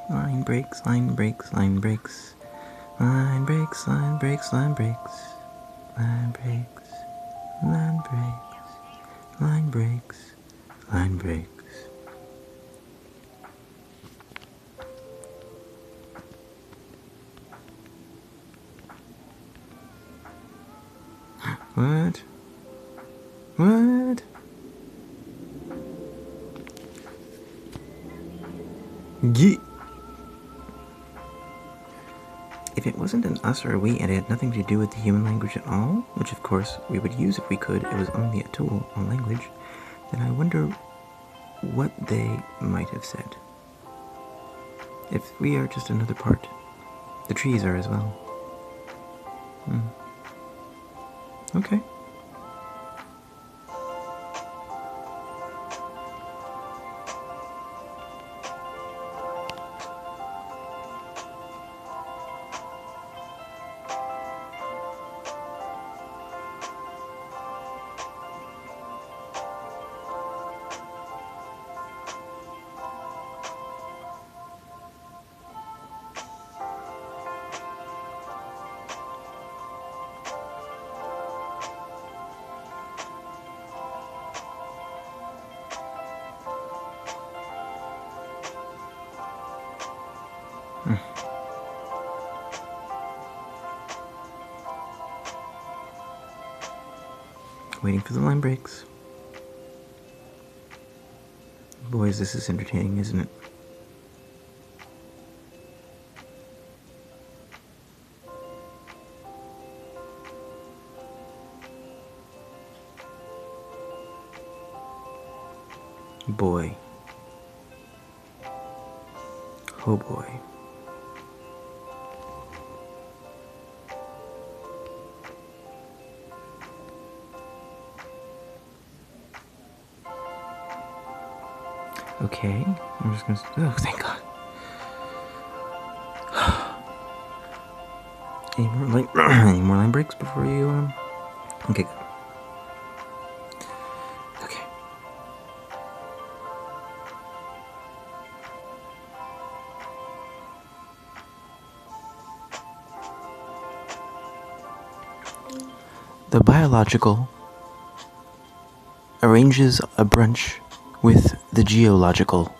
Line breaks, line breaks, line breaks. Line breaks, line breaks, line breaks. Line breaks, line breaks, line breaks, line breaks. What? What? Ye. If it wasn't an us or a we and it had nothing to do with the human language at all, which of course we would use if we could, it was only a tool, a language, then I wonder what they might have said. If we are just another part, the trees are as well. Okay. Waiting for the line breaks. Boys, this is entertaining, isn't it? Boy. Oh boy. Okay, I'm just gonna. Oh, thank God. Any more line breaks before you? Okay. Good. Okay. The biological arranges a brunch with the geological.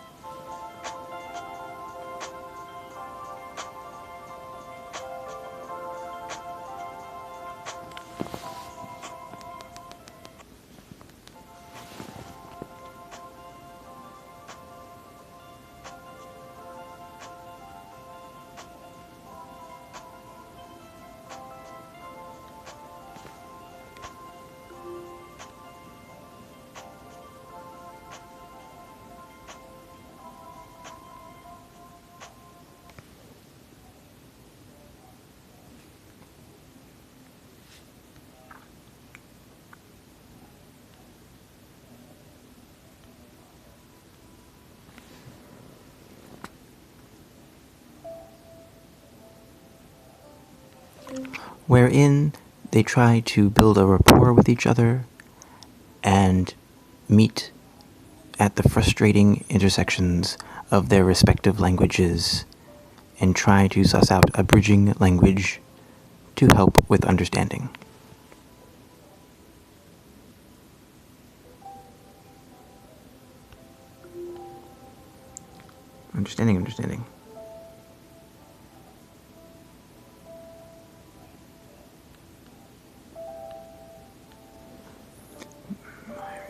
Wherein they try to build a rapport with each other and meet at the frustrating intersections of their respective languages and try to suss out a bridging language to help with understanding. Understanding.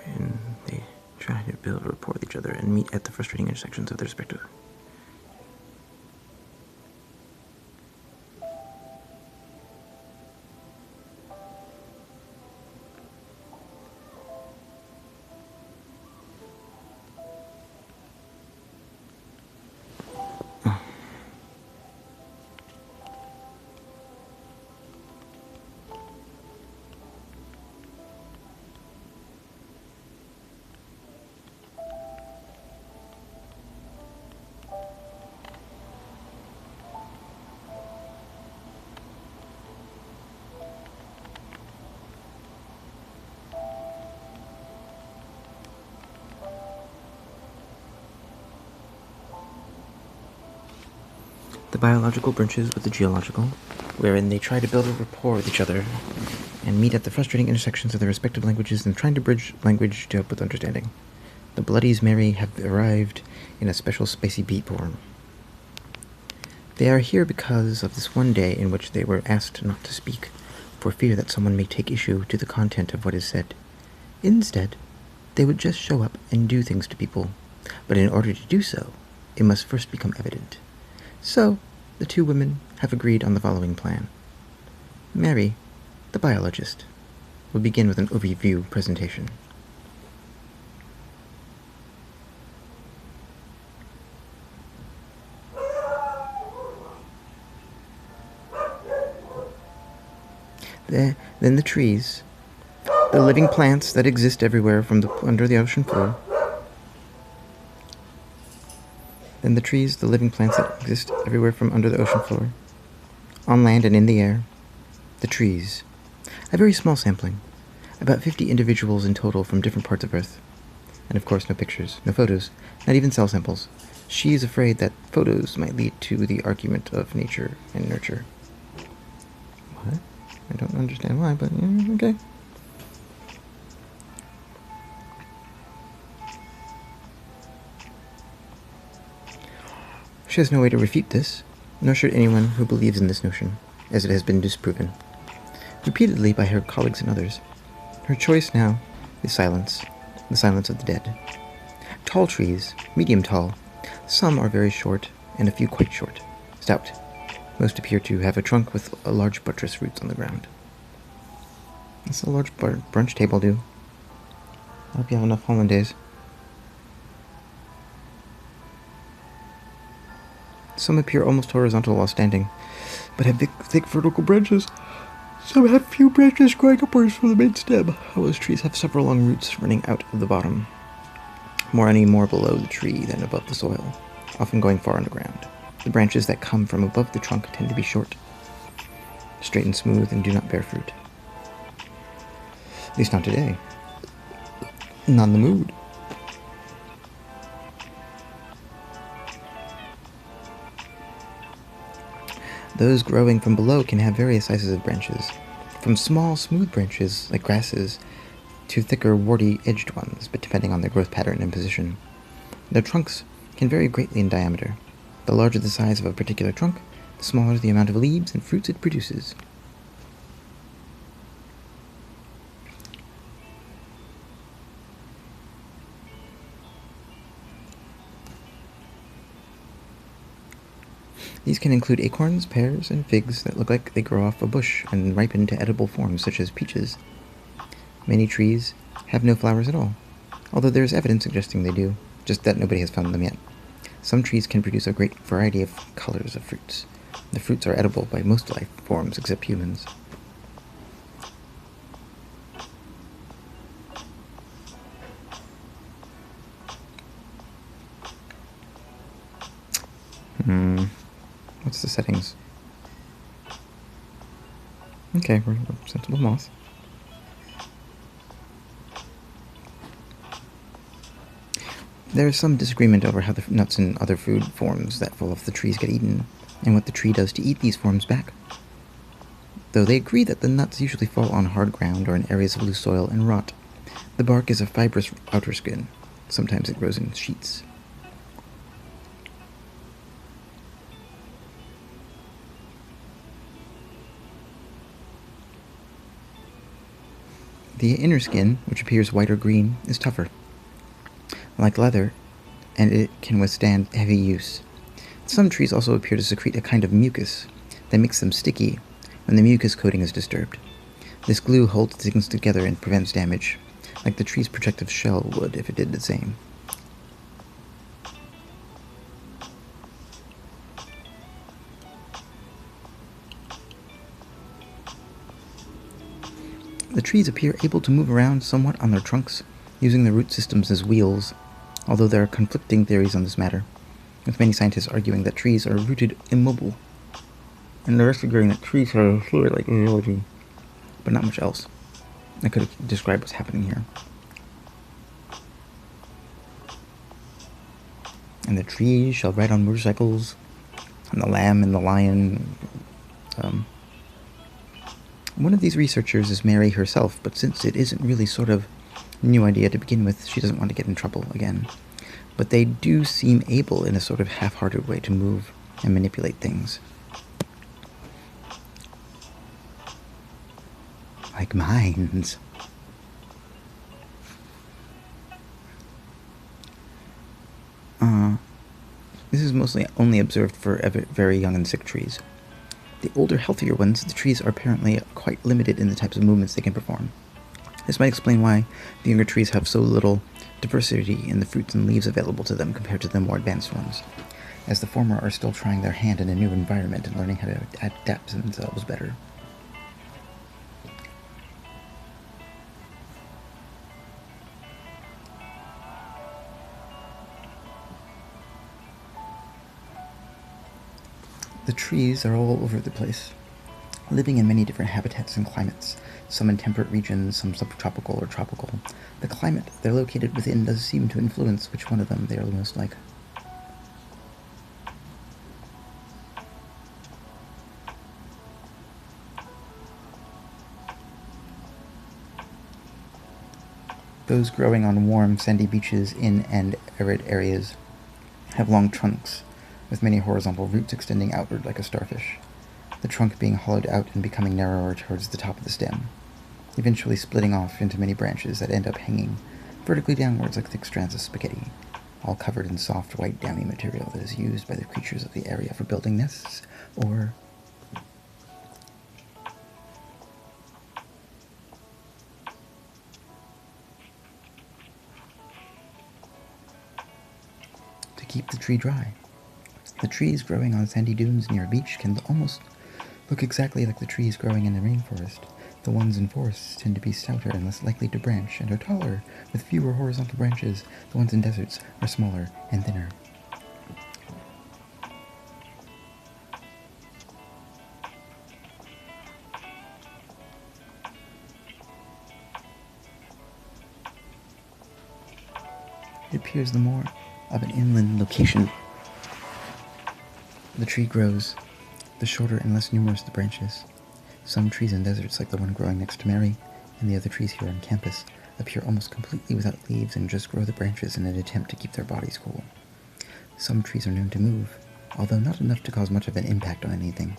And they try to build a rapport with each other and meet at the frustrating intersections of their respective. the biological brunches with the geological, wherein they try to build a rapport with each other and meet at the frustrating intersections of their respective languages and trying to bridge language to help with understanding. The Bloodies Merry have arrived in a special spicy beat form. They are here because of this one day in which they were asked not to speak, for fear that someone may take issue to the content of what is said. Instead, they would just show up and do things to people, but in order to do so, it must first become evident. So, the two women have agreed on the following plan. Mary, the biologist, will begin with an overview presentation. Then the trees, the living plants that exist everywhere from under the ocean floor. Then the trees, the living plants that exist everywhere from under the ocean floor, on land and in the air. The trees. A very small sampling, about 50 individuals in total from different parts of Earth. And of course, no pictures, no photos, not even cell samples. She is afraid that photos might lead to the argument of nature and nurture. What? I don't understand why, but yeah, okay. She has no way to refute this, nor should anyone who believes in this notion, as it has been disproven, repeatedly by her colleagues and others. Her choice now is silence, the silence of the dead. Tall trees, medium tall, some are very short, and a few quite short, stout. Most appear to have a trunk with a large buttress roots on the ground. What's a large brunch table do? I hope you have enough hollandaise. Some appear almost horizontal while standing, but have thick vertical branches. Some have few branches growing upwards from the main stem. Those trees have several long roots running out of the bottom, more below the tree than above the soil, often going far underground. The branches that come from above the trunk tend to be short, straight and smooth, and do not bear fruit. At least not today. Not in the mood. Those growing from below can have various sizes of branches, from small, smooth branches, like grasses, to thicker, warty, edged ones, but depending on their growth pattern and position. Their trunks can vary greatly in diameter. The larger the size of a particular trunk, the smaller the amount of leaves and fruits it produces. These can include acorns, pears, and figs that look like they grow off a bush and ripen to edible forms such as peaches. Many trees have no flowers at all, although there is evidence suggesting they do, just that nobody has found them yet. Some trees can produce a great variety of colors of fruits. The fruits are edible by most life forms except humans. What's the settings? Okay, we're sensible moss. There is some disagreement over how the nuts and other food forms that fall off the trees get eaten, and what the tree does to eat these forms back. Though they agree that the nuts usually fall on hard ground or in areas of loose soil and rot. The bark is a fibrous outer skin. Sometimes it grows in sheets. The inner skin, which appears white or green, is tougher, like leather, and it can withstand heavy use. Some trees also appear to secrete a kind of mucus that makes them sticky when the mucus coating is disturbed. This glue holds things together and prevents damage, like the tree's protective shell would if it did the same. The trees appear able to move around somewhat on their trunks, using their root systems as wheels, although there are conflicting theories on this matter, with many scientists arguing that trees are rooted immobile, and the rest agreeing that trees are fluid like geology, but not much else. I could describe what's happening here. And the trees shall ride on motorcycles and the lamb and the lion. One of these researchers is Mary herself, but since it isn't really sort of a new idea to begin with, she doesn't want to get in trouble again. But they do seem able, in a sort of half-hearted way, to move and manipulate things. Like minds. This is mostly only observed for very young and sick trees. The older, healthier ones, the trees are apparently quite limited in the types of movements they can perform. This might explain why the younger trees have so little diversity in the fruits and leaves available to them compared to the more advanced ones, as the former are still trying their hand in a new environment and learning how to adapt themselves better. The trees are all over the place, living in many different habitats and climates, some in temperate regions, some subtropical or tropical. The climate they're located within does seem to influence which one of them they are most like. Those growing on warm, sandy beaches in and arid areas have long trunks, with many horizontal roots extending outward like a starfish, the trunk being hollowed out and becoming narrower towards the top of the stem, eventually splitting off into many branches that end up hanging vertically downwards like thick strands of spaghetti, all covered in soft, white, downy material that is used by the creatures of the area for building nests or to keep the tree dry. The trees growing on sandy dunes near a beach can almost look exactly like the trees growing in the rainforest. The ones in forests tend to be stouter and less likely to branch and are taller, with fewer horizontal branches. The ones in deserts are smaller and thinner. It appears the more of an inland location the tree grows, the shorter and less numerous the branches. Some trees in deserts, like the one growing next to Mary, and the other trees here on campus, appear almost completely without leaves and just grow the branches in an attempt to keep their bodies cool. Some trees are known to move, although not enough to cause much of an impact on anything.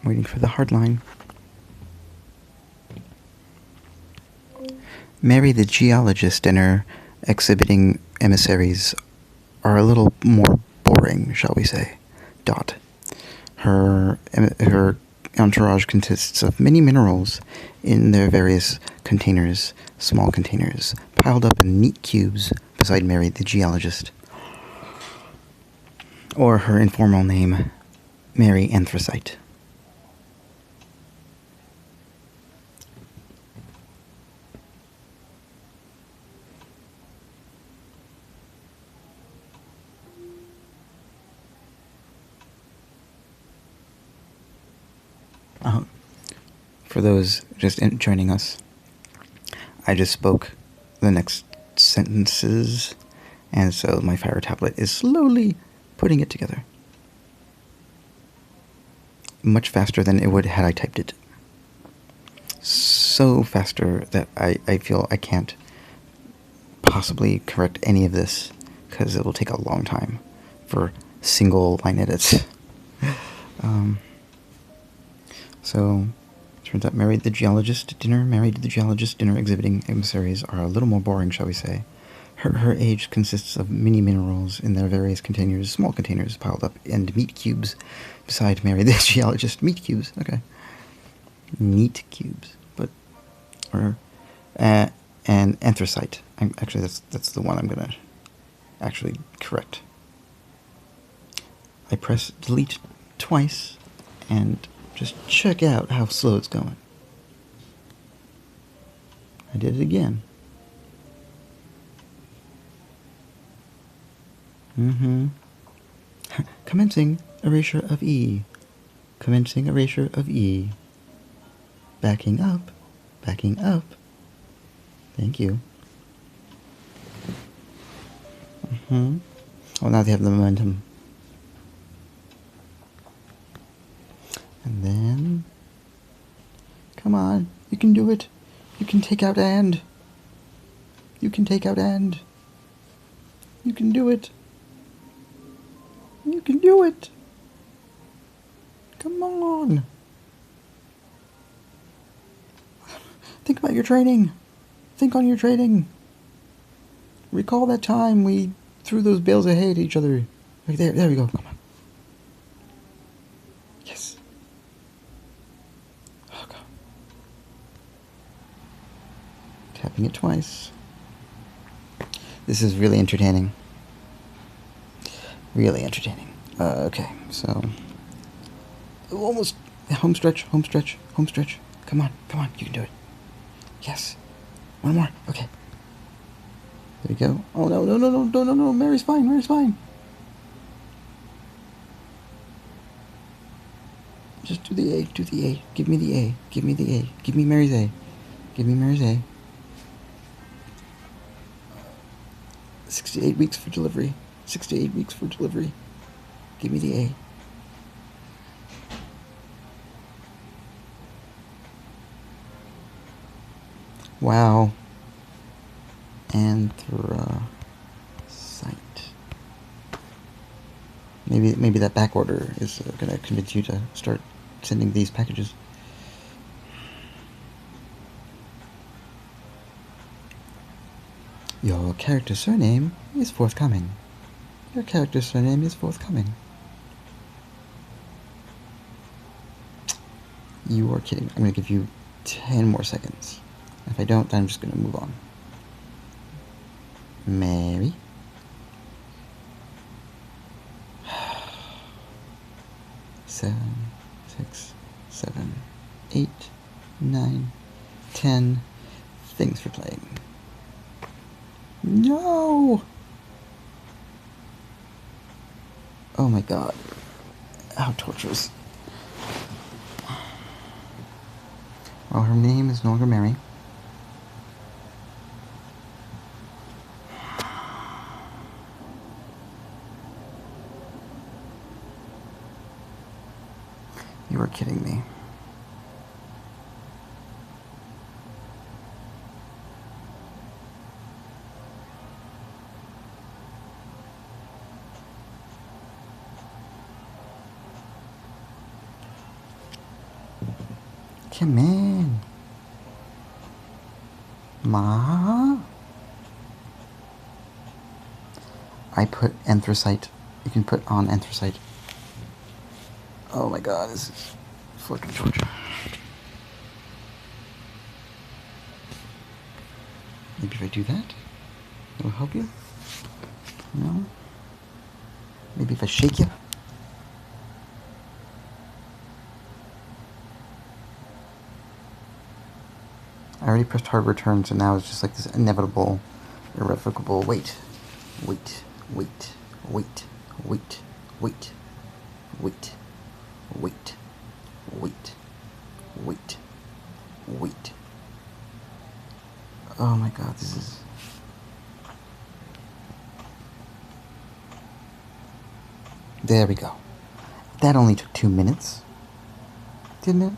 Waiting for the hard line. Mary the geologist and her exhibiting emissaries are a little more boring, shall we say. Dot. Her entourage consists of many minerals in their various containers, small containers, piled up in neat cubes beside Mary the geologist. Or her informal name, Mary Anthracite. For those just joining us, I just spoke the next sentences, and so my Fire tablet is slowly putting it together. Much faster than it would had I typed it. so faster that I feel I can't possibly correct any of this because it will take a long time for single line edits. So, turns out married to the geologist dinner exhibiting emissaries are a little more boring, shall we say. Her age consists of mini minerals in their various containers, small containers piled up, and meat cubes. Beside Mary the geologist, meat cubes. Okay, meat cubes, but and anthracite. Actually, that's the one I'm gonna actually correct. I press delete twice, and just check out how slow it's going. I did it again. Commencing erasure of E. Commencing erasure of E. Backing up. Backing up. Thank you. Oh, now they have the momentum. And then... Come on. You can do it. You can take out and. You can take out and. You can do it. You can do it. Come on. Think about your training. Think on your training. Recall that time we threw those bales of hay at each other. Right there. There we go. Come on. Yes. Oh, God. Tapping it twice. This is really entertaining. Really entertaining. Okay, so... Almost... Home stretch, home stretch, home stretch. Come on, you can do it. Yes. One more. Okay. There we go. Oh, no. Mary's fine, Mary's fine. Just do the A, do the A. Give me the A, give me the A. Give me Mary's A. Give me Mary's A. 68 weeks for delivery. 68 weeks for delivery. Give me the A. Wow. Anthracite. Maybe that back order is going to convince you to start sending these packages. Your character's surname is forthcoming. Your character's surname is forthcoming. You are kidding. I'm going to give you 10 more seconds. If I don't, then I'm just going to move on. Mary. Seven, 6, 7, 8, 9, 10. Thanks for playing. No! Oh my God. How torturous. Well, her name is no longer Mary. You are kidding me. Come in. Ma? I put anthracite. You can put on anthracite. Oh my God, this is fucking torture. Maybe if I do that, it will help you? No? Maybe if I shake you? I already pressed hard return, so now it's just like this inevitable, irrevocable wait. Wait, wait, wait, wait, wait, wait, wait, wait, wait, wait. Oh my God, this is... There we go. That only took 2 minutes, didn't it?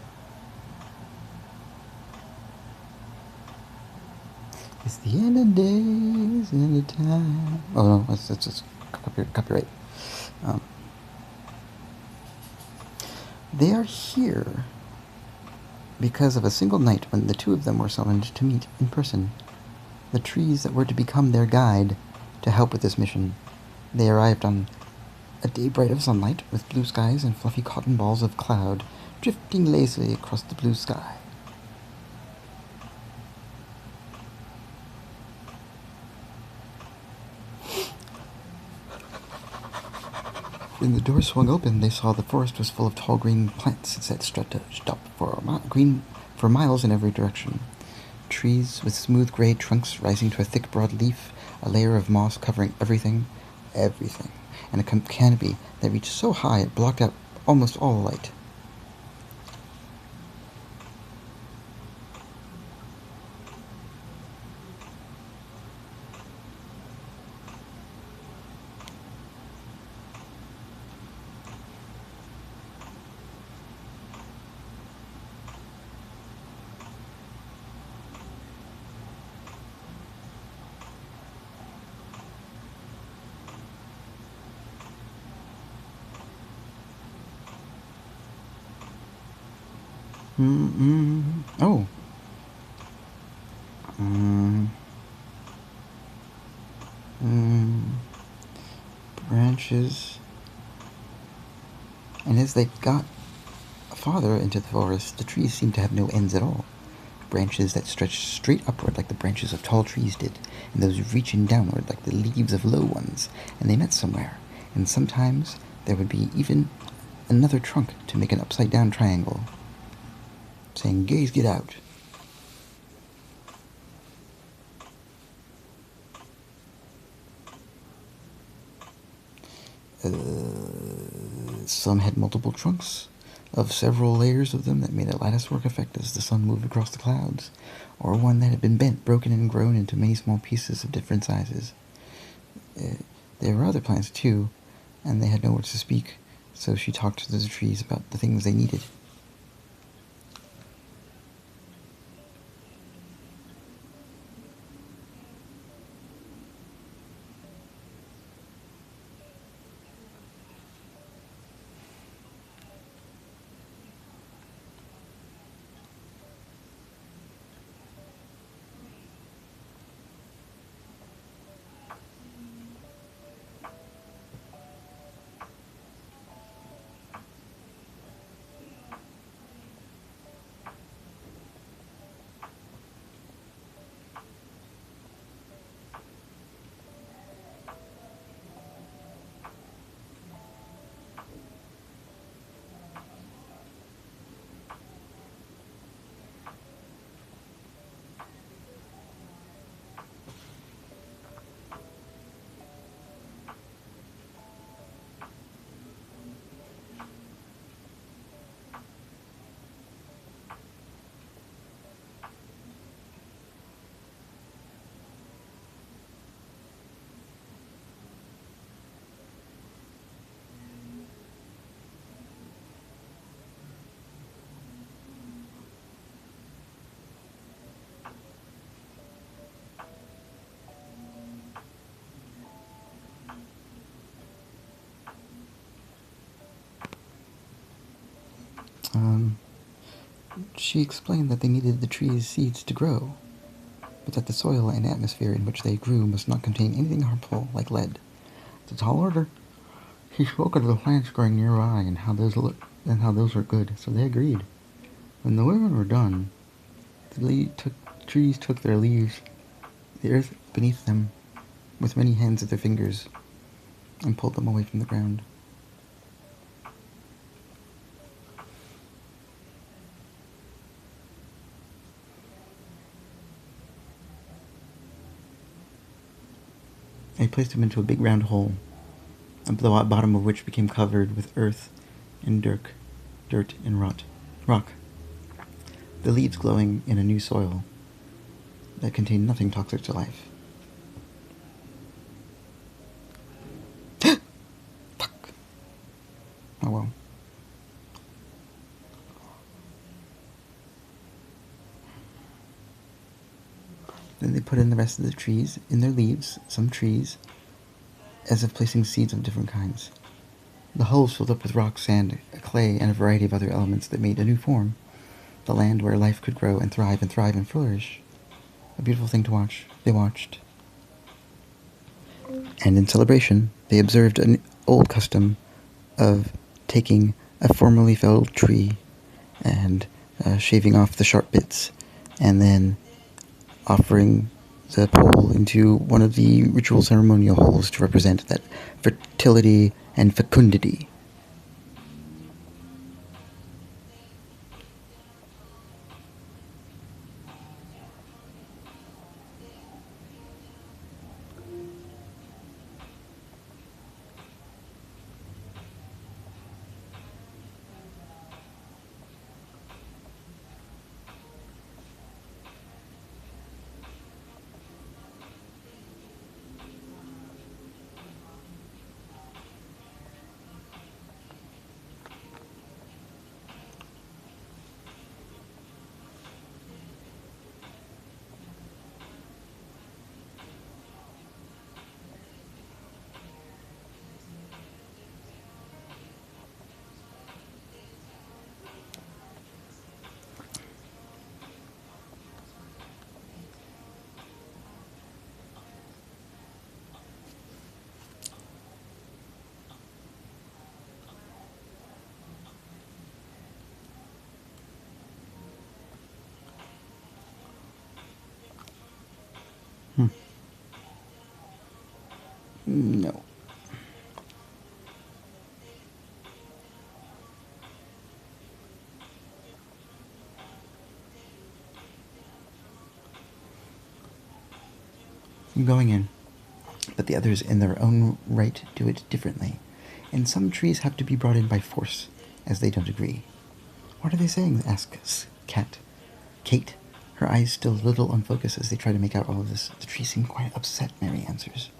It's the end of days and the time. Oh no, that's just copyright. They are here because of a single night when the two of them were summoned to meet in person. The trees that were to become their guide to help with this mission. They arrived on a day bright of sunlight, with blue skies and fluffy cotton balls of cloud drifting lazily across the blue sky. When the door swung open, they saw the forest was full of tall green plants that stretched up for miles in every direction. Trees with smooth gray trunks rising to a thick broad leaf, a layer of moss covering everything, and a canopy that reached so high it blocked out almost all light. Oh. Branches. And as they got farther into the forest, the trees seemed to have no ends at all. Branches that stretched straight upward like the branches of tall trees did, and those reaching downward like the leaves of low ones, and they met somewhere, and sometimes there would be even another trunk to make an upside-down triangle, saying, "Gaze, get out." Some had multiple trunks, of several layers of them that made a latticework effect as the sun moved across the clouds, or one that had been bent, broken, and grown into many small pieces of different sizes. There were other plants, too, and they had no words to speak, so she talked to the trees about the things they needed. She explained that they needed the trees' seeds to grow, but that the soil and atmosphere in which they grew must not contain anything harmful like lead. It's a tall order. She spoke of the plants growing nearby and how those were good, so they agreed. When the women were done, the trees took their leaves, the earth beneath them, with many hands of their fingers, and pulled them away from the ground. They placed him into a big round hole, at the bottom of which became covered with earth and dirt and rock. The leaves glowing in a new soil that contained nothing toxic to life. Fuck. Oh well. Then they put in the rest of the trees in their leaves, some trees, as if placing seeds of different kinds. The hulls filled up with rock, sand, clay, and a variety of other elements that made a new form. The land where life could grow and thrive and flourish. A beautiful thing to watch. They watched. And in celebration, they observed an old custom of taking a formerly felled tree and shaving off the sharp bits, and then offering the pole into one of the ritual ceremonial holes to represent that fertility and fecundity. No. I'm going in, but the others in their own right do it differently, and some trees have to be brought in by force, as they don't agree. What are they saying? Asks Kate, her eyes still a little unfocused as they try to make out all of this. The trees seem quite upset, Mary answers.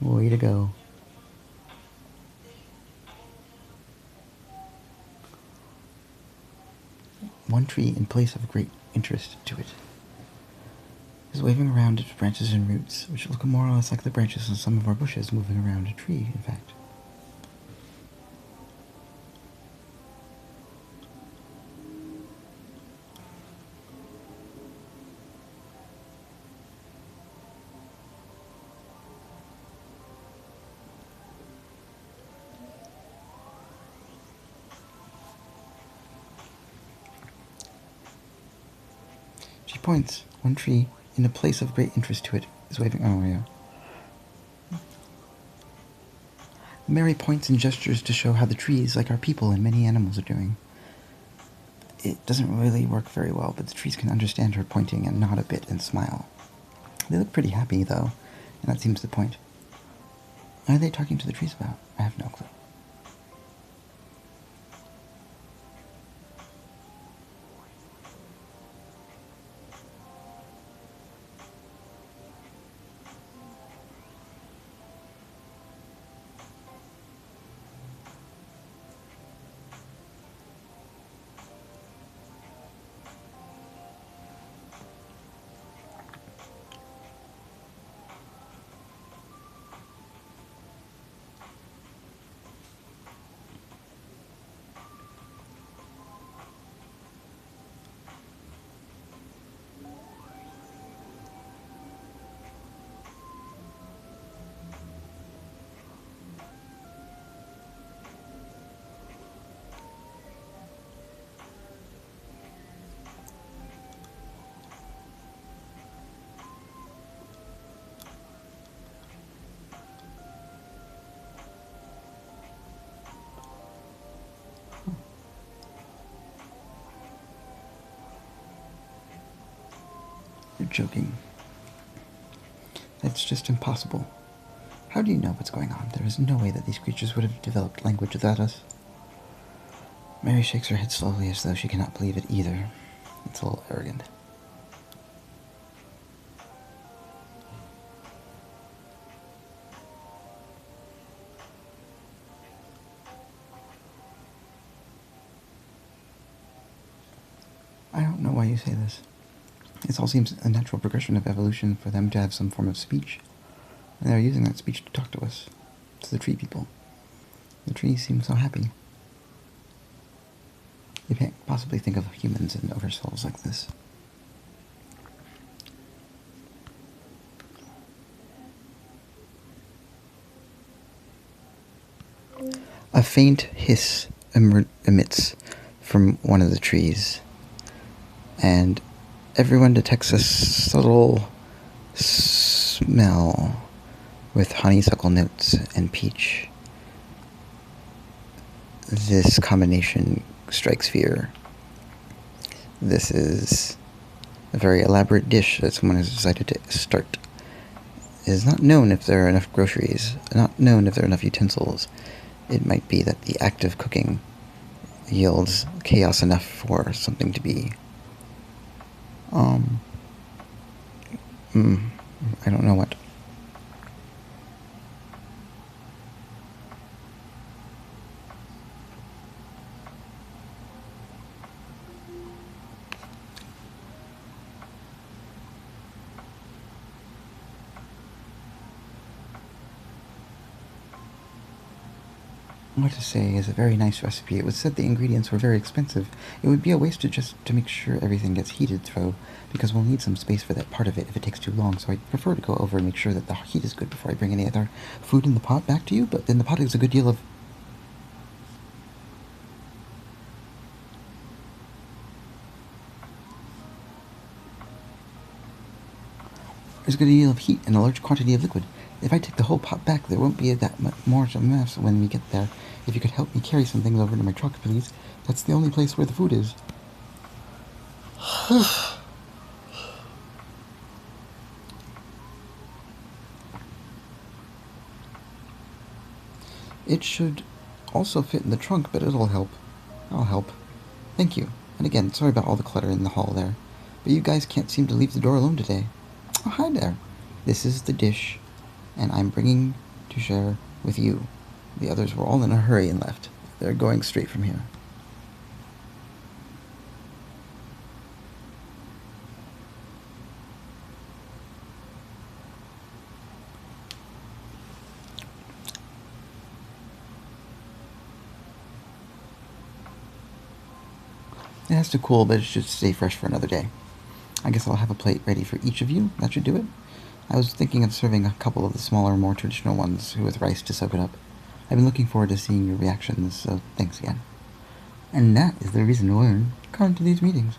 Way to go. One tree, in place of great interest to it, is waving around its branches and roots, which look more or less like the branches of some of our bushes moving around a tree, in fact. She points. One tree, in a place of great interest to it, is waving. Oh, yeah. Mary points and gestures to show how the trees, like our people and many animals, are doing. It doesn't really work very well, but the trees can understand her pointing and nod a bit and smile. They look pretty happy, though, and that seems the point. What are they talking to the trees about? I have no clue. You're joking. That's just impossible. How do you know what's going on? There is no way that these creatures would have developed language without us. Mary shakes her head slowly as though she cannot believe it either. It's a little arrogant. I don't know why you say this. It all seems a natural progression of evolution for them to have some form of speech. And they're using that speech to talk to us, to the tree people. The trees seem so happy. You can't possibly think of humans and ourselves like this. A faint hiss emits from one of the trees, and everyone detects a subtle smell with honeysuckle notes and peach. This combination strikes fear. This is a very elaborate dish that someone has decided to start. It is not known if there are enough groceries, not known if there are enough utensils. It might be that the act of cooking yields chaos enough for something to be, I don't know what. What to say is a very nice recipe. It was said the ingredients were very expensive. It would be a waste to make sure everything gets heated through, because we'll need some space for that part of it if it takes too long, so I'd prefer to go over and make sure that the heat is good before I bring any other food in the pot back to you, but then the pot is a good deal of... There's a good deal of heat and a large quantity of liquid. If I take the whole pot back, there won't be that much more of a mess when we get there. If you could help me carry some things over to my truck, please. That's the only place where the food is. It should also fit in the trunk, but it'll help. I'll help. Thank you. And again, sorry about all the clutter in the hall there. But you guys can't seem to leave the door alone today. Oh, hi there. This is the dish, and I'm bringing to share with you. The others were all in a hurry and left. They're going straight from here. It has to cool, but it should stay fresh for another day. I guess I'll have a plate ready for each of you. That should do it. I was thinking of serving a couple of the smaller, more traditional ones with rice to soak it up. I've been looking forward to seeing your reactions, so thanks again. And that is the reason why I come to these meetings.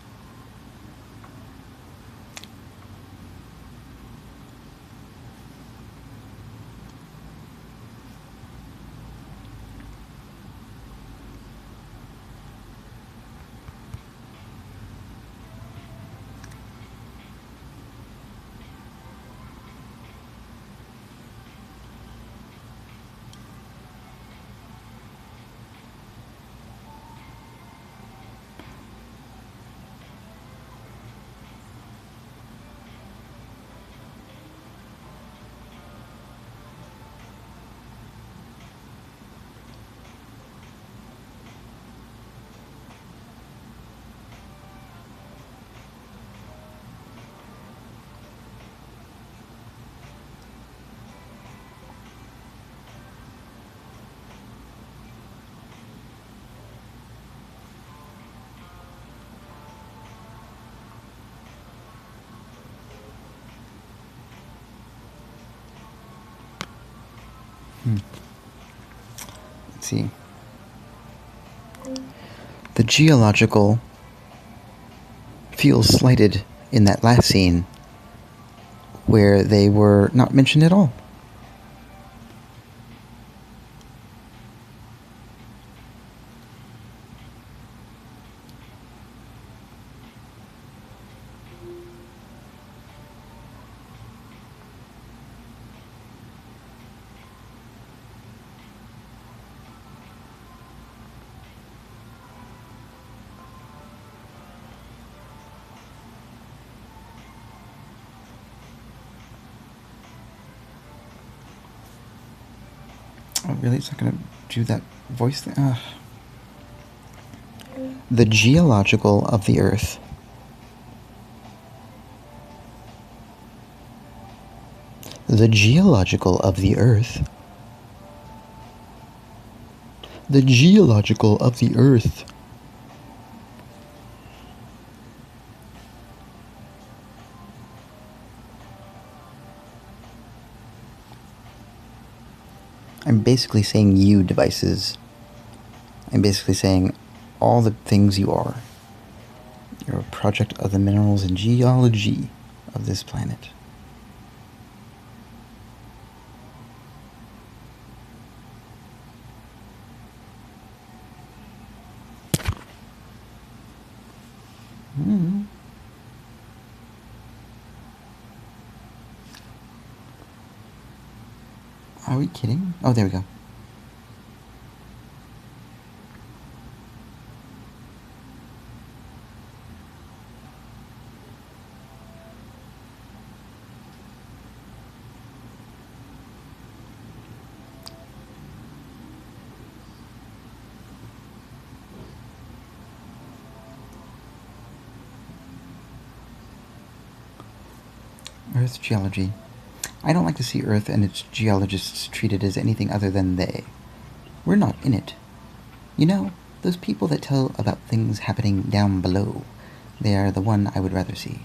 Let's see. The geological feels slighted in that last scene where they were not mentioned at all. Oh, really? It's not going to do that voice thing? The geological of the Earth The geological of the Earth. The geological of the Earth. I'm basically saying you, devices. I'm basically saying all the things you are. You're a project of the minerals and geology of this planet. Are we kidding? Oh, there we go. Earth geology. I don't like to see Earth and its geologists treated as anything other than they. We're not in it. You know, those people that tell about things happening down below, they are the one I would rather see.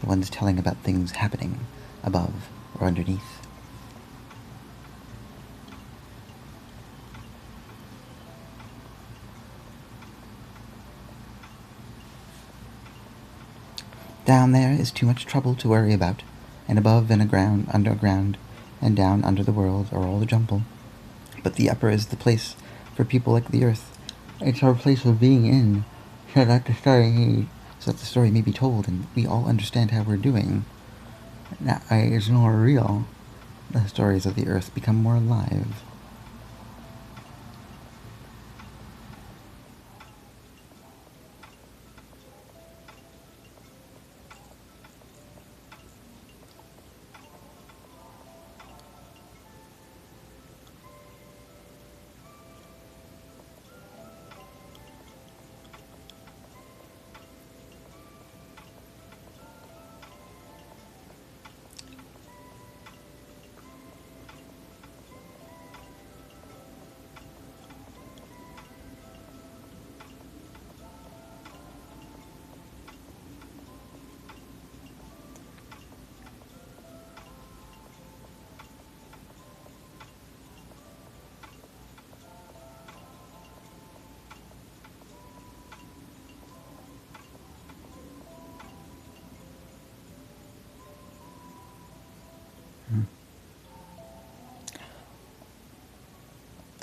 The ones telling about things happening above or underneath. Down there is too much trouble to worry about, and above and underground, and down under the world are all the jumble. But the upper is the place for people like the Earth. It's our place of being in, so that the story may be told and we all understand how we're doing. That is more real. The stories of the Earth become more alive.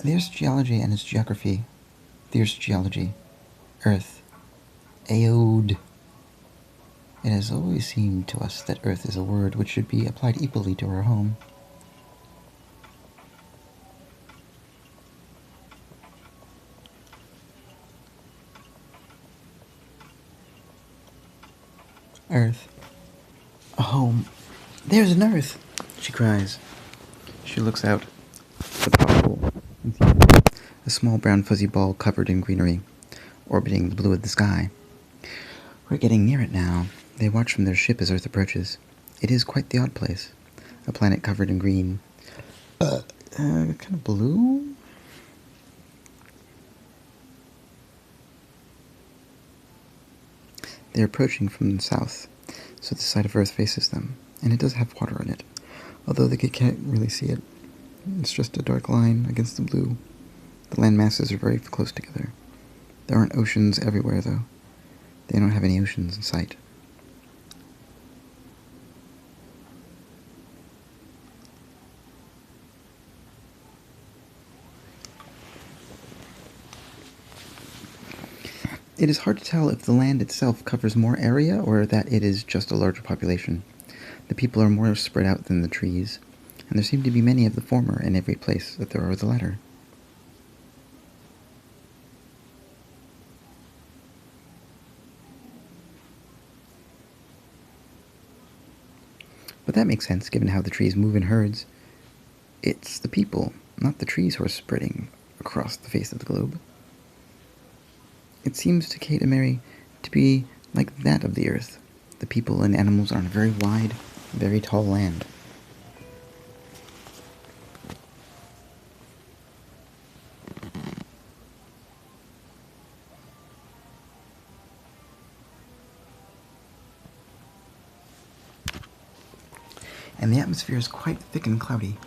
There's geology and its geography. There's geology. Earth. Aod. It has always seemed to us that Earth is a word which should be applied equally to our home. Earth. A home. There's an Earth! She cries. She looks out the pothole and sees a small brown fuzzy ball covered in greenery, orbiting the blue of the sky. We're getting near it now. They watch from their ship as Earth approaches. It is quite the odd place. A planet covered in green. Kind of blue? They're approaching from the south, so the side of Earth faces them, and it does have water in it, although they can't really see it. It's just a dark line against the blue. The land masses are very close together. There aren't oceans everywhere, though. They don't have any oceans in sight. It is hard to tell if the land itself covers more area or that it is just a larger population. The people are more spread out than the trees, and there seem to be many of the former in every place that there are the latter. But that makes sense, given how the trees move in herds. It's the people, not the trees, who are spreading across the face of the globe. It seems to Kate and Mary to be like that of the Earth. The people and animals are on a very wide, very tall land. and the atmosphere is quite thick and cloudy.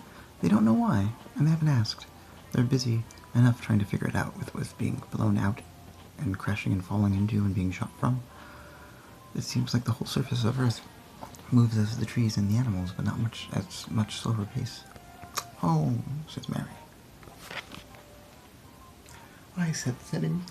They don't know why, and they haven't asked. They're busy enough trying to figure it out with being blown out and crashing and falling into and being shot from. It seems like the whole surface of Earth moves as the trees and the animals, but not much at much slower pace. Oh, says Mary. I set settings.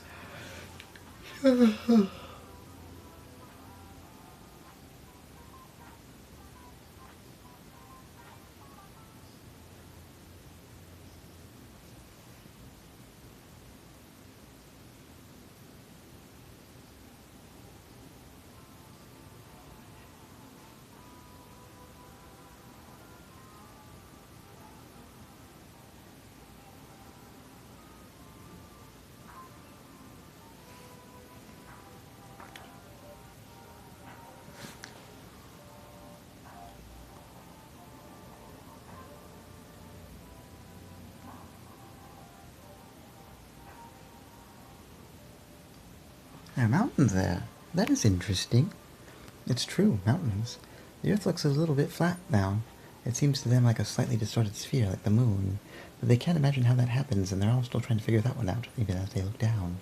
There are mountains there. That is interesting. It's true, mountains. The Earth looks a little bit flat now. It seems to them like a slightly distorted sphere, like the moon. But they can't imagine how that happens, and they're all still trying to figure that one out, even as they look down.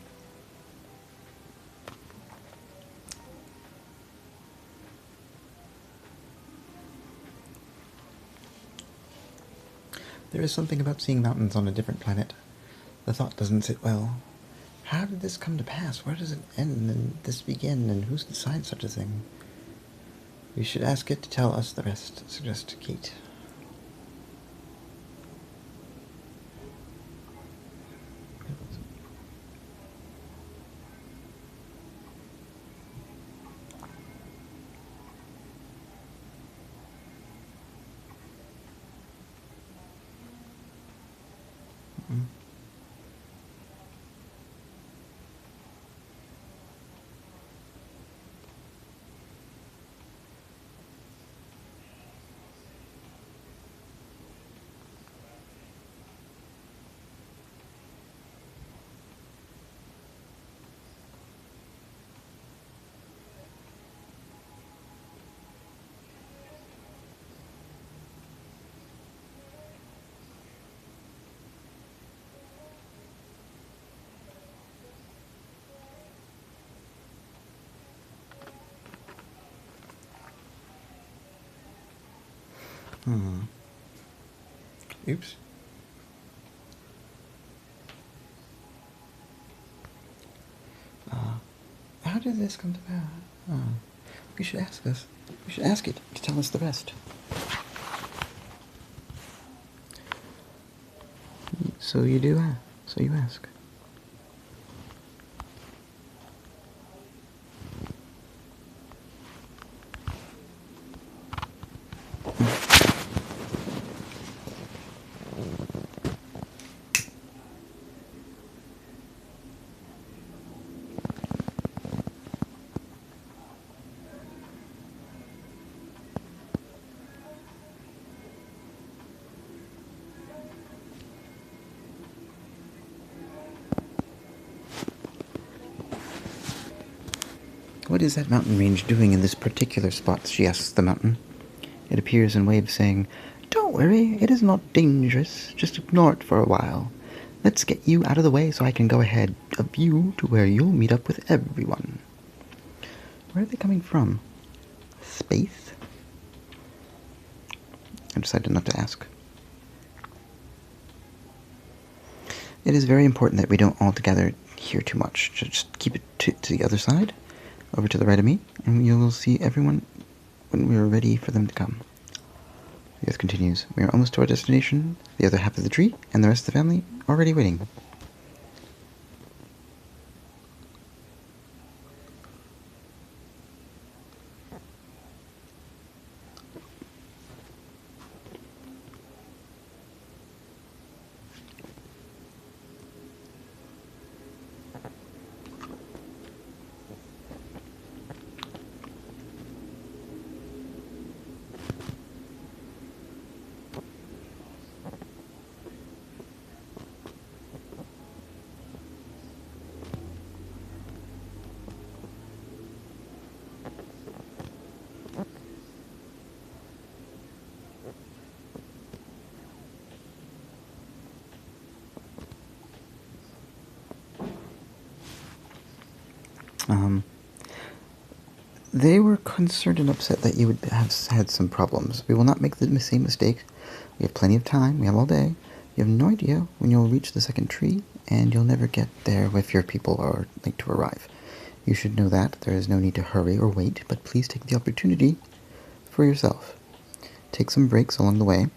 There is something about seeing mountains on a different planet. The thought doesn't sit well. How did this come to pass? Where does it end and this begin, and who's decided such a thing? We should ask it to tell us the rest, suggested Kate. Oops. How did this come to pass? We should ask this. We should ask it to tell us the rest. So you do ask. So you ask. What is that mountain range doing in this particular spot? She asks the mountain. It appears and waves, saying, "Don't worry, it is not dangerous. Just ignore it for a while. Let's get you out of the way so I can go ahead of you to where you'll meet up with everyone." Where are they coming from? Space? I decided not to ask. It is very important that we don't all gather here too much. Just keep it to the other side, over to the right of me, and you will see everyone when we are ready for them to come. The earth continues. We are almost to our destination, the other half of the tree, and the rest of the family already waiting. They were concerned and upset that you would have had some problems. We will not make the same mistake. We have plenty of time. We have all day. You have no idea when you'll reach the second tree, and you'll never get there if your people are late to arrive. You should know that. There is no need to hurry or wait, but please take the opportunity for yourself. Take some breaks along the way,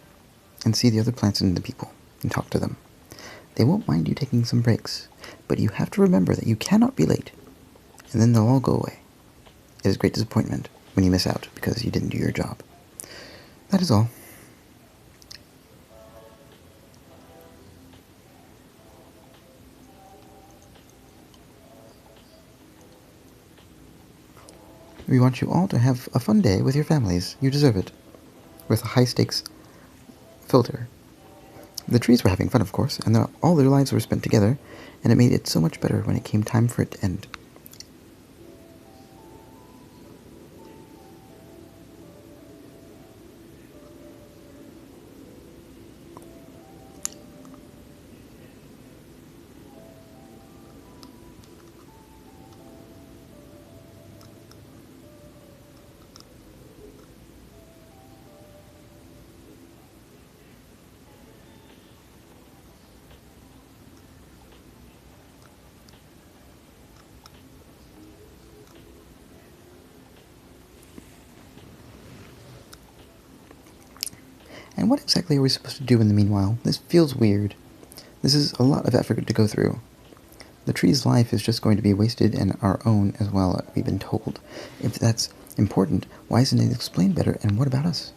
and see the other plants and the people, and talk to them. They won't mind you taking some breaks, but you have to remember that you cannot be late, and then they'll all go away. It is great disappointment when you miss out because you didn't do your job. That is all. We want you all to have a fun day with your families. You deserve it. With a high-stakes filter. The trees were having fun, of course, and all their lives were spent together, and it made it so much better when it came time for it to end. And what exactly are we supposed to do in the meanwhile? This feels weird. This is a lot of effort to go through. The tree's life is just going to be wasted, and our own as well, we've been told. If that's important, why isn't it explained better, and what about us?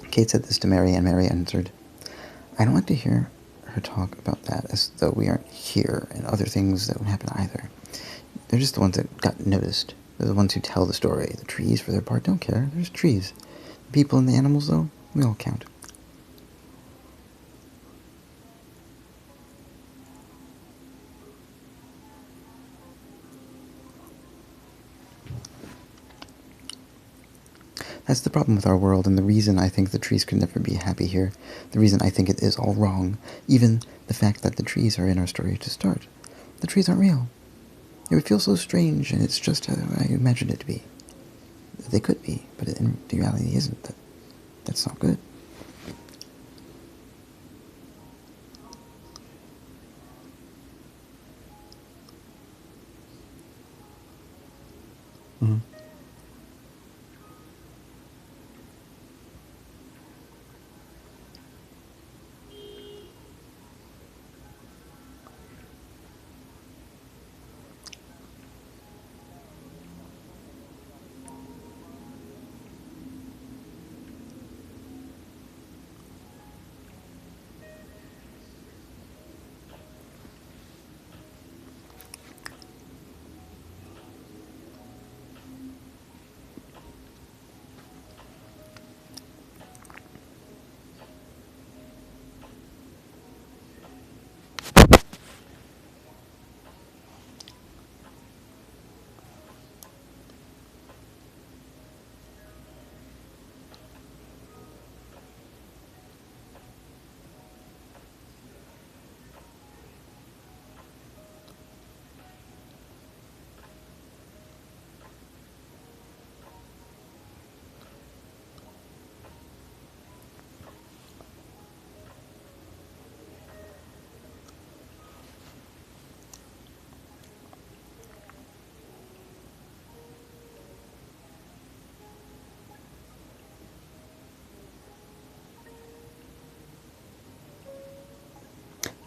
Kate said this to Mary, and Mary answered, I don't like to hear her talk about that as though we aren't here and other things that would happen either. They're just the ones that got noticed. They're the ones who tell the story. The trees, for their part, don't care. There's trees. The people and the animals, though, we all count. That's the problem with our world, and the reason I think the trees could never be happy here. The reason I think it is all wrong. Even the fact that the trees are in our story to start. The trees aren't real. It would feel so strange, and it's just how I imagined it to be. They could be, but in reality isn't. That's not good. Mm-hmm.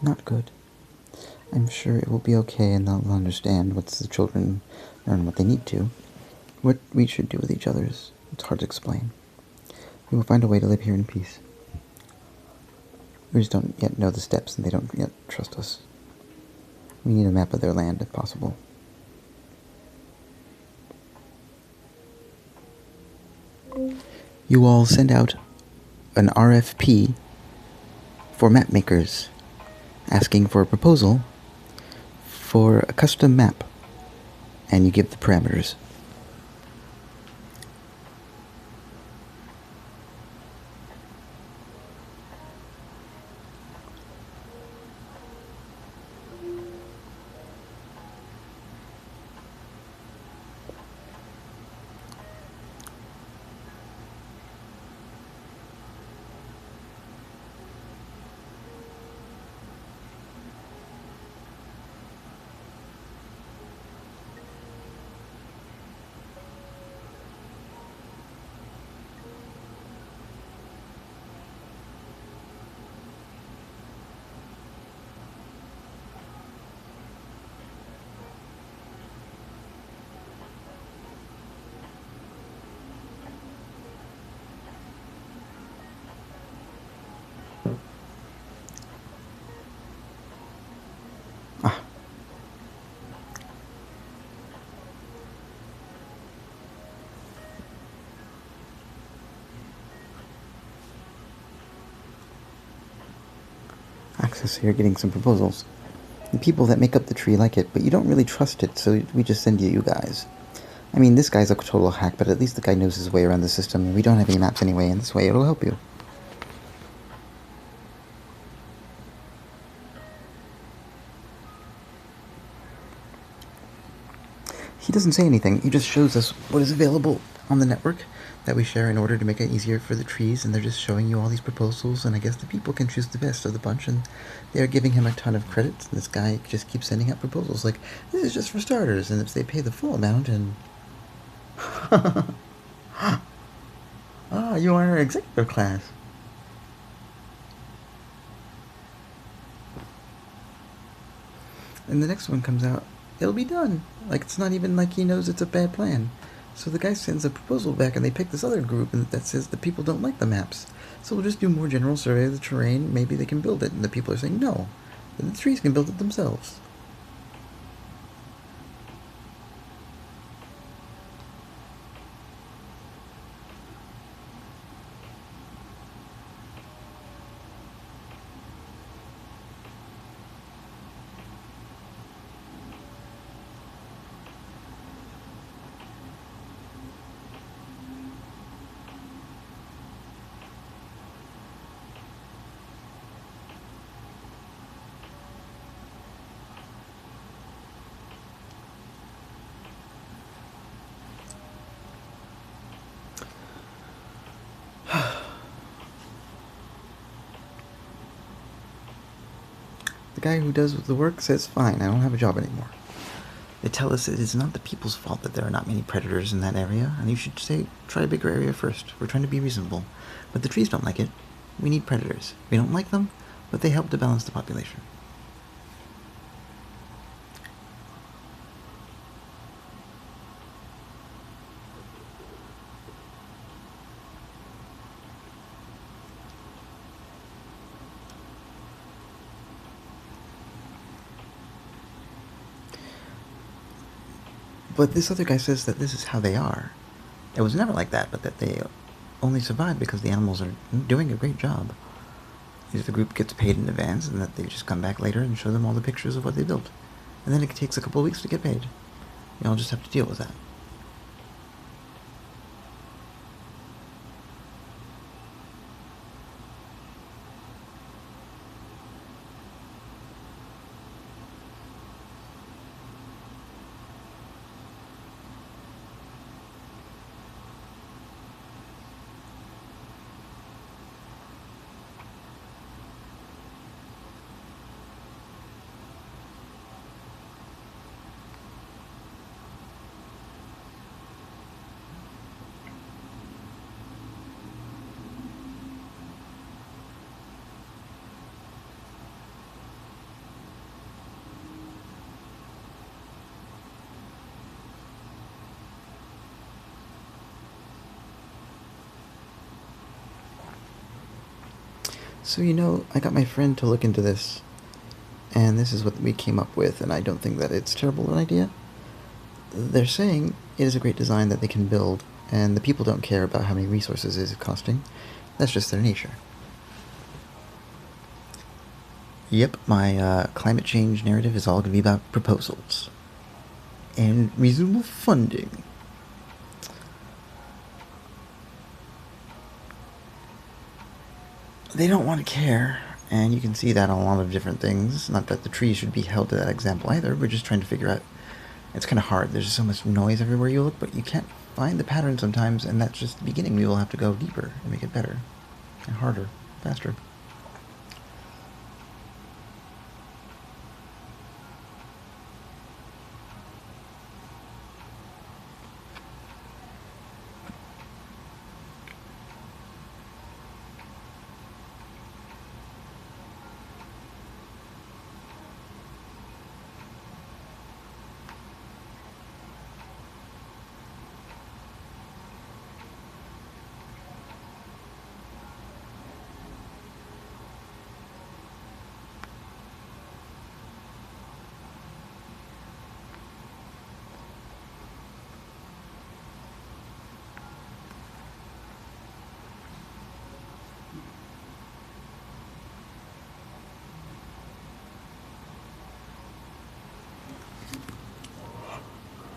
Not good. I'm sure it will be okay, and they'll understand once the children learn what they need to. What we should do with each other is it's hard to explain. We will find a way to live here in peace. We just don't yet know the steps, and they don't yet trust us. We need a map of their land, if possible. You all send out an RFP for map makers, asking for a proposal for a custom map, and you give the parameters. access, so you're getting some proposals. The people that make up the tree like it, but you don't really trust it, so we just send you guys. I mean, this guy's a total hack, but at least the guy knows his way around the system, and we don't have any maps anyway, and this way it'll help you. He doesn't say anything, he just shows us what is available on the network that we share in order to make it easier for the trees, and they're just showing you all these proposals, and I guess the people can choose the best of the bunch, and they're giving him a ton of credits, and this guy just keeps sending out proposals like, this is just for starters, and if they pay the full amount, and... Ah, you are our executive class. And the next one comes out, it'll be done. Like, it's not even like he knows it's a bad plan. So the guy sends a proposal back, and they pick this other group that says the people don't like the maps. So we'll just do more general survey of the terrain, maybe they can build it. And the people are saying no, then the trees can build it themselves. The guy who does the work says, fine, I don't have a job anymore. They tell us it is not the people's fault that there are not many predators in that area, and you should say, try a bigger area first. We're trying to be reasonable. But the trees don't like it. We need predators. We don't like them, but they help to balance the population. But this other guy says that this is how they are. It was never like that, but that they only survive because the animals are doing a great job. If the group gets paid in advance, and that they just come back later and show them all the pictures of what they built. And then it takes a couple of weeks to get paid. You all just have to deal with that. So, you know, I got my friend to look into this, and this is what we came up with, and I don't think that it's terrible an idea. They're saying it is a great design that they can build, and the people don't care about how many resources it is costing. That's just their nature. Yep, my climate change narrative is all going to be about proposals. And reasonable funding. They don't want to care, and you can see that on a lot of different things. Not that the trees should be held to that example either, we're just trying to figure out. It's kind of hard, there's just so much noise everywhere you look, but you can't find the pattern sometimes, and that's just the beginning. We will have to go deeper and make it better, and harder, faster.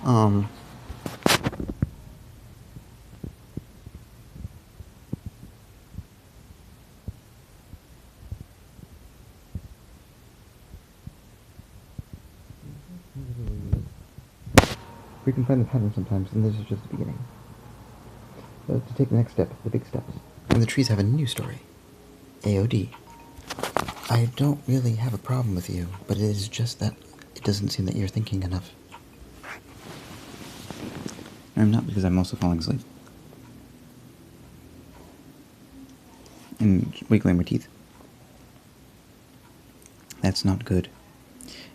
We can find the pattern sometimes, and this is just the beginning. To take the next step, the big steps. And the trees have a new story. AOD. I don't really have a problem with you, but it is just that it doesn't seem that you're thinking enough. I'm not, because I'm also falling asleep. And wiggling my teeth. That's not good.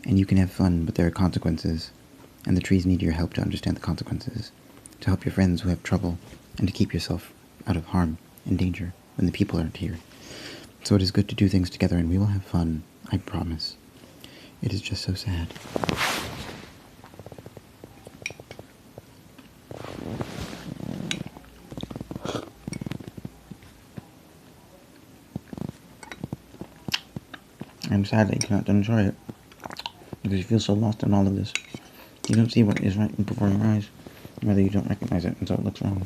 And you can have fun, but there are consequences. And the trees need your help to understand the consequences. To help your friends who have trouble, and to keep yourself out of harm and danger when the people aren't here. So it is good to do things together, and we will have fun, I promise. It is just so sad. I'm sad that you cannot enjoy it, because you feel so lost in all of this. You don't see what is right before your eyes, rather you don't recognize it, and so it looks wrong.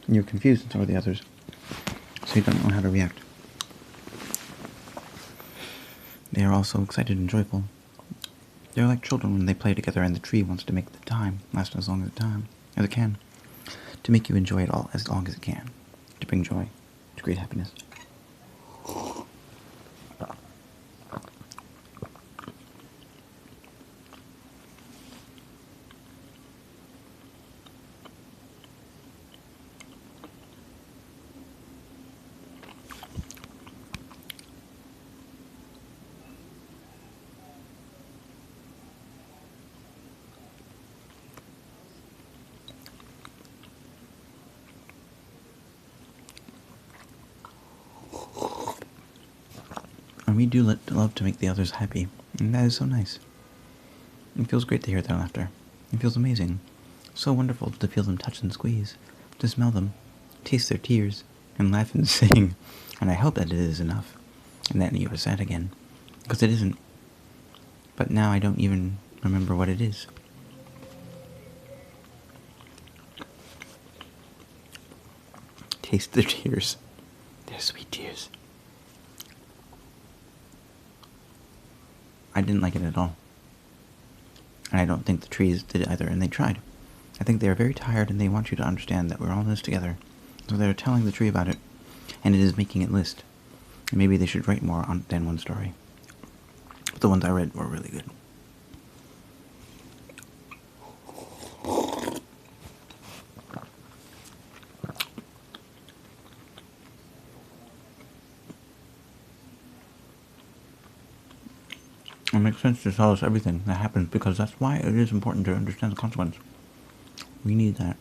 You're confused, and so are the others, so you don't know how to react. They are all so excited and joyful. They're like children when they play together, and the tree wants to make the time last as long as it can, to make you enjoy it all as long as it can, to bring joy, to create happiness. And we do love to make the others happy, and that is so nice. It feels great to hear their laughter. It feels amazing. So wonderful to feel them touch and squeeze, to smell them, taste their tears, and laugh and sing. And I hope that it is enough, and that you are sad again, because it isn't. But now I don't even remember what it is. Taste their tears. Their sweet tears. I didn't like it at all. And I don't think the trees did either, and they tried. I think they are very tired, and they want you to understand that we're all in this together. So they're telling the tree about it, and it is making it list. And maybe they should write more than one story. But the ones I read were really good. It makes sense to tell us everything that happens, because that's why it is important to understand the consequence. We need that.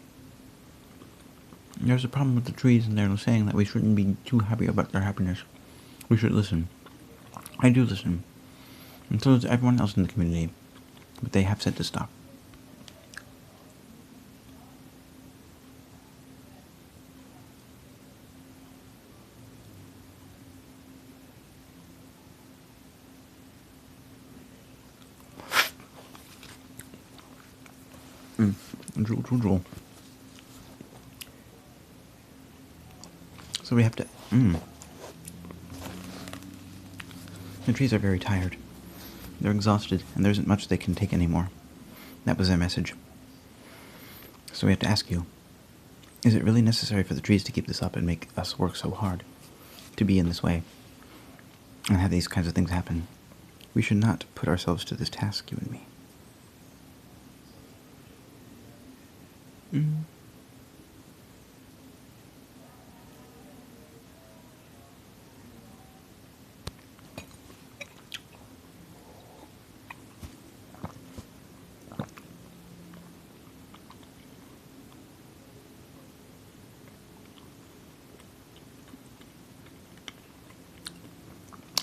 There's a problem with the trees, and they're saying that we shouldn't be too happy about their happiness. We should listen. I do listen. And so does everyone else in the community. But they have said to stop. Drool. So we have to... The trees are very tired. They're exhausted, and there isn't much they can take anymore. That was their message. So we have to ask you, is it really necessary for the trees to keep this up and make us work so hard? To be in this way? And have these kinds of things happen? We should not put ourselves to this task, you and me.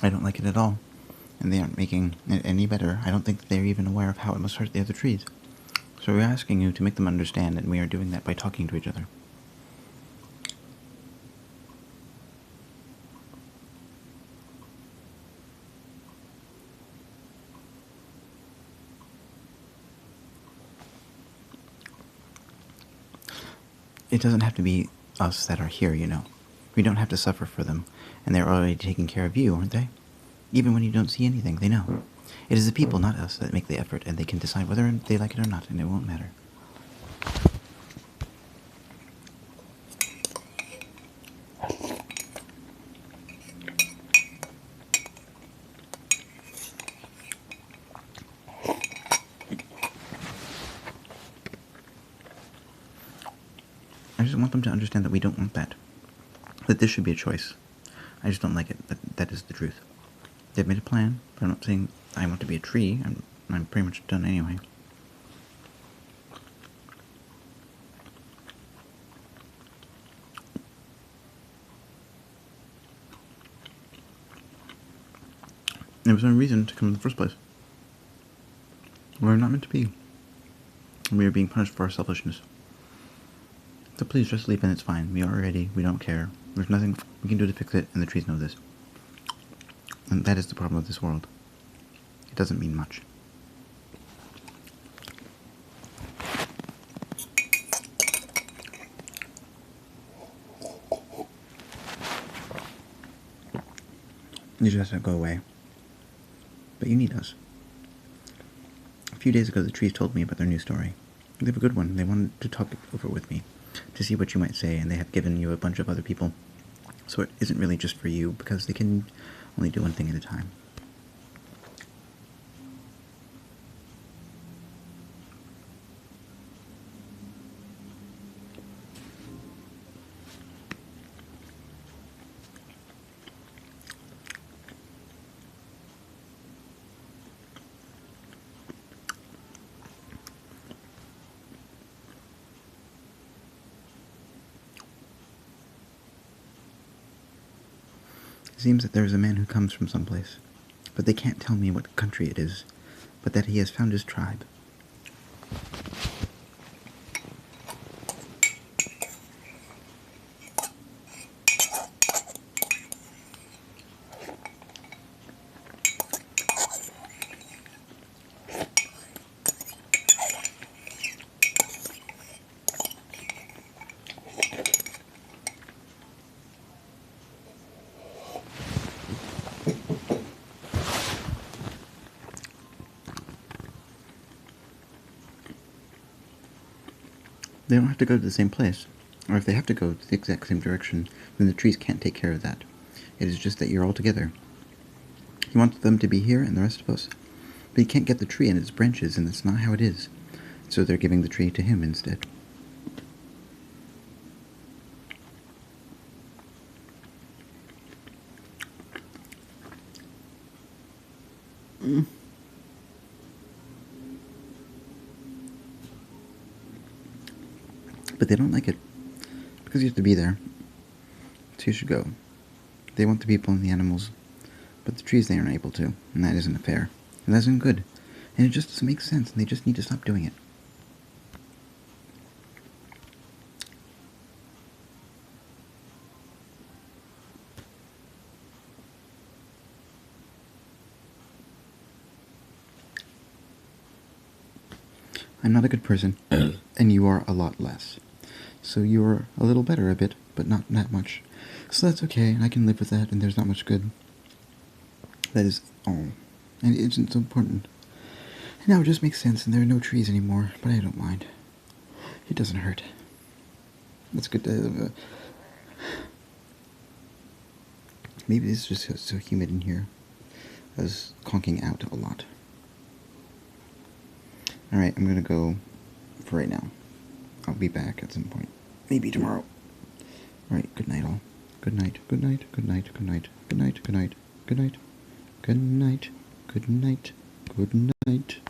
I don't like it at all, and they aren't making it any better. I don't think that they're even aware of how it must hurt the other trees. So we're asking you to make them understand, and we are doing that by talking to each other. It doesn't have to be us that are here, you know. We don't have to suffer for them, and they're already taking care of you, aren't they? Even when you don't see anything, they know. It is the people, not us, that make the effort, and they can decide whether they like it or not, and it won't matter. I just want them to understand that we don't want that. That this should be a choice. I just don't like it, but that is the truth. They've made a plan, but I'm not saying I want to be a tree. I'm pretty much done anyway. There was no reason to come in the first place. We're not meant to be. We are being punished for our selfishness. So please just leave and it's fine. We are ready. We don't care. There's nothing we can do to fix it, and the trees know this. And that is the problem of this world. It doesn't mean much. You just have to go away. But you need us. A few days ago, the trees told me about their new story. They have a good one. They wanted to talk it over with me, to see what you might say, and they have given you a bunch of other people. So it isn't really just for you, because they can only do one thing at a time. It seems that there is a man who comes from someplace, but they can't tell me what country it is, but that he has found his tribe. They don't have to go to the same place, or if they have to go to the exact same direction, then the trees can't take care of that. It is just that you're all together. He wants them to be here and the rest of us, but he can't get the tree and its branches, and that's not how it is. So they're giving the tree to him instead. But they don't like it, because you have to be there. So you should go. They want the people and the animals, but the trees they aren't able to, and that isn't fair. And that isn't good. And it just doesn't make sense, and they just need to stop doing it. I'm not a good person, and you are a lot less. So you're a little better a bit, but not that much. So that's okay, and I can live with that, and there's not much good. That is all. And it isn't so important. And now it just makes sense, and there are no trees anymore, but I don't mind. It doesn't hurt. That's good to... Maybe it's just so humid in here. I was conking out a lot. Alright, I'm gonna go for right now. I'll be back at some point. Maybe tomorrow. Alright, good night all. Good night, good night, good night, good night, good night, good night, good night, good night, good night, good night.